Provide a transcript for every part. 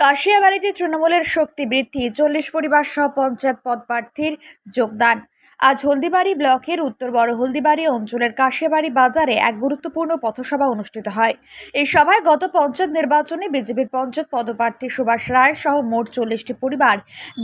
কাশিয়াবাড়িতে তৃণমূলের শক্তি বৃদ্ধি 40 পরিবার সহ পঞ্চায়েত পদ প্রার্থীর যোগদান। আজ হলদিবাড়ি ব্লকের উত্তর বড় হলদিবাড়ি অঞ্চলের কাশিয়াবাড়ি বাজারে এক গুরুত্বপূর্ণ পথসভা অনুষ্ঠিত হয়। এই সভায় গত পঞ্চায়েত নির্বাচনে বিজেপির পঞ্চায়েত পদপ্রার্থী সুভাষ রায় সহ মোট 40টি পরিবার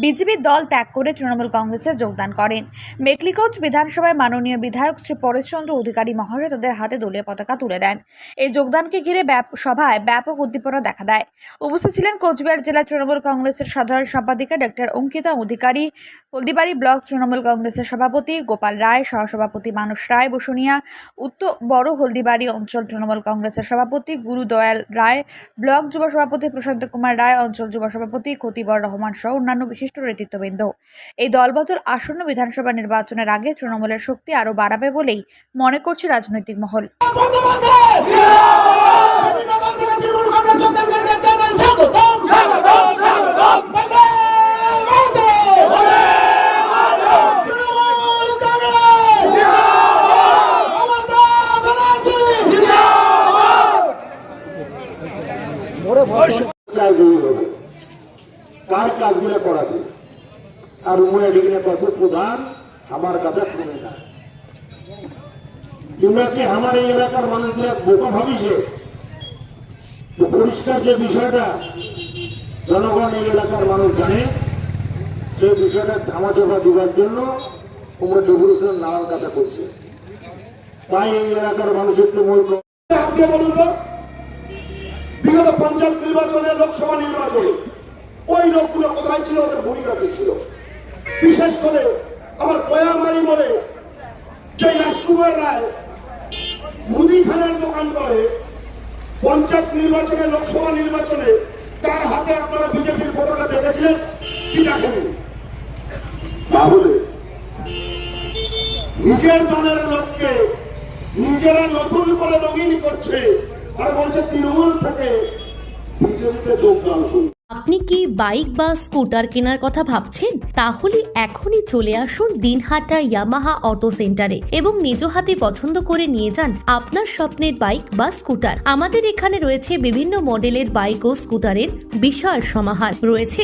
বিজেপির দল ত্যাগ করে তৃণমূল কংগ্রেসে যোগদান করেন। মেকলিগঞ্জ বিধানসভায় মাননীয় বিধায়ক শ্রী পরেশচন্দ্র অধিকারী মহাশয় তাদের হাতে দলীয় পতাকা তুলে দেন। এই যোগদানকে ঘিরে সভায় ব্যাপক উদ্দীপনা দেখা দেয়। উপস্থিত ছিলেন কোচবিহার জেলা তৃণমূল কংগ্রেসের সাধারণ সম্পাদিকা ডক্টর অঙ্কিতা অধিকারী, হলদিবাড়ি ব্লক তৃণমূল কংগ্রেসের সভাপতি গোপাল রায়, সহসভাপতি মানস রায় বসুনিয়া, উত্তর বড় হলদিবাড়ি অঞ্চল তৃণমূল কংগ্রেসের সভাপতি গুরুদয়াল রায়, ব্লক যুব সভাপতি প্রশান্ত কুমার রায়, অঞ্চল যুব সভাপতি খতিবর রহমান সহ অন্যান্য বিশিষ্ট নেতৃত্ববৃন্দ। এই দলবদল আসন্ন বিধানসভা নির্বাচনের আগে তৃণমূলের শক্তি আরও বাড়াবে বলেই মনে করছে রাজনৈতিক মহল। কার কাজগুলো করাছে আর উমরা পাশে প্রধান আমার কথা শুনে না। তোমরা কি আমার এই এলাকার মানুষরা বোকা ভাবিছে? পরিষ্কার যে বিষয়টা জনগণ এই এলাকার মানুষ জানে, সেই বিষয়টা ধামাচাপা দেওয়ার জন্য তোমরা ডেভেলপমেন্ট নানান কথা করছে। তাই এই এলাকার মানুষের তো মূল বলুন তো, বিগত পঞ্চায়েত নির্বাচনে, লোকসভা নির্বাচনে ওই লোকগুলো কোথায় ছিল? ওদের ভূমিকা কি ছিল? বিশেষ করে আমার পয়ামারি বলে যে রাজকুমার রায় মুদিখানার দোকান করে, পঞ্চায়েত নির্বাচনে, লোকসভা নির্বাচনে তার হাতে আপনারা বিজেপির পতাকা দেখেছিলেন কি দেখেন? তাহলে নিজের দলের লোককে নিজেরা নতুন করে রঙিন করছে আর বলছে তৃণমূল থেকে বিজেপিতে যোগদান শুরু। আপনি কি বাইক বা স্কুটার কেনার কথা ভাবছেন? তাহলে এখনই চলে আসুন দিনহাটা ইয়ামাহা অটো সেন্টারে এবং নিজ হাতে পছন্দ করে নিয়ে যান আপনার স্বপ্নের বাইক বা স্কুটার। আমাদের এখানে রয়েছে বিভিন্ন মডেলের বাইক ও স্কুটারের বিশাল সমাহার। রয়েছে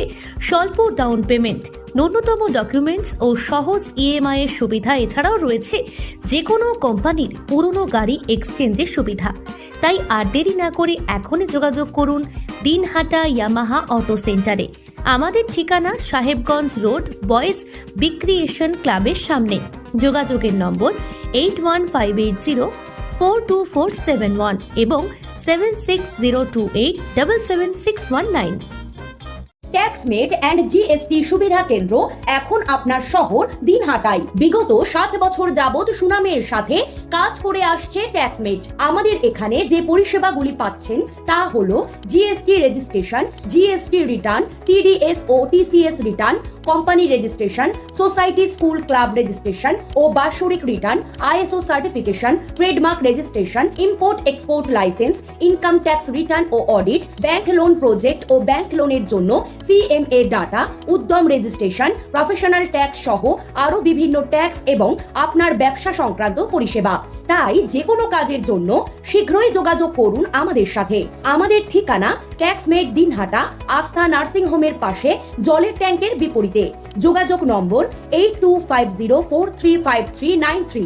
স্বল্প ডাউন পেমেন্ট, ন্যূনতম ডকুমেন্টস ও সহজ ইএমআই এর সুবিধা। এছাড়াও রয়েছে যে কোনো কোম্পানির পুরনো গাড়ি এক্সচেঞ্জের সুবিধা। তাই আর দেরি না করে এখনই যোগাযোগ করুন দিনহাটা ইয়ামাহা অটো সেন্টারে। আমাদের ঠিকানা সাহেবগঞ্জ রোড, বয়েজ বিক্রিয়েশন ক্লাবের সামনে। যোগাযোগের নম্বর 8158042471 এবং 7602877619। ট্যাক্সমেট অ্যান্ড জিএসটি সুবিধা কেন্দ্র এখন আপনার শহর দিনহাটায়। বিগত 7 বছর যাবৎ সুনামের সাথে কাজ করে আসছে ট্যাক্সমেট। আমাদের এখানে যে পরিষেবাগুলি পাচ্ছেন তা হলো GST registration, GST return, TDS ও TCS return, company registration, society school club registration ও বাৎসরিক return, ISO certification, trademark registration, import export licence, income tax return ও অডিট, ব্যাংক লোন প্রজেক্ট ও ব্যাংক লোনের জন্য CMA data, Udyam registration, professional tax সহ আরো বিভিন্ন ট্যাক্স এবং আপনার ব্যবসা সংক্রান্ত পরিষেবা। তাই যে কোনো কাজের জন্য শীঘ্রই যোগাযোগ করুন আমাদের সাথে। আমাদের ঠিকানা ট্যাক্সমেট দিনহাটা, আস্থা নার্সিং হোমের পাশে, জলের ট্যাঙ্কের বিপরীতে। যোগাযোগ নম্বর 8250435393।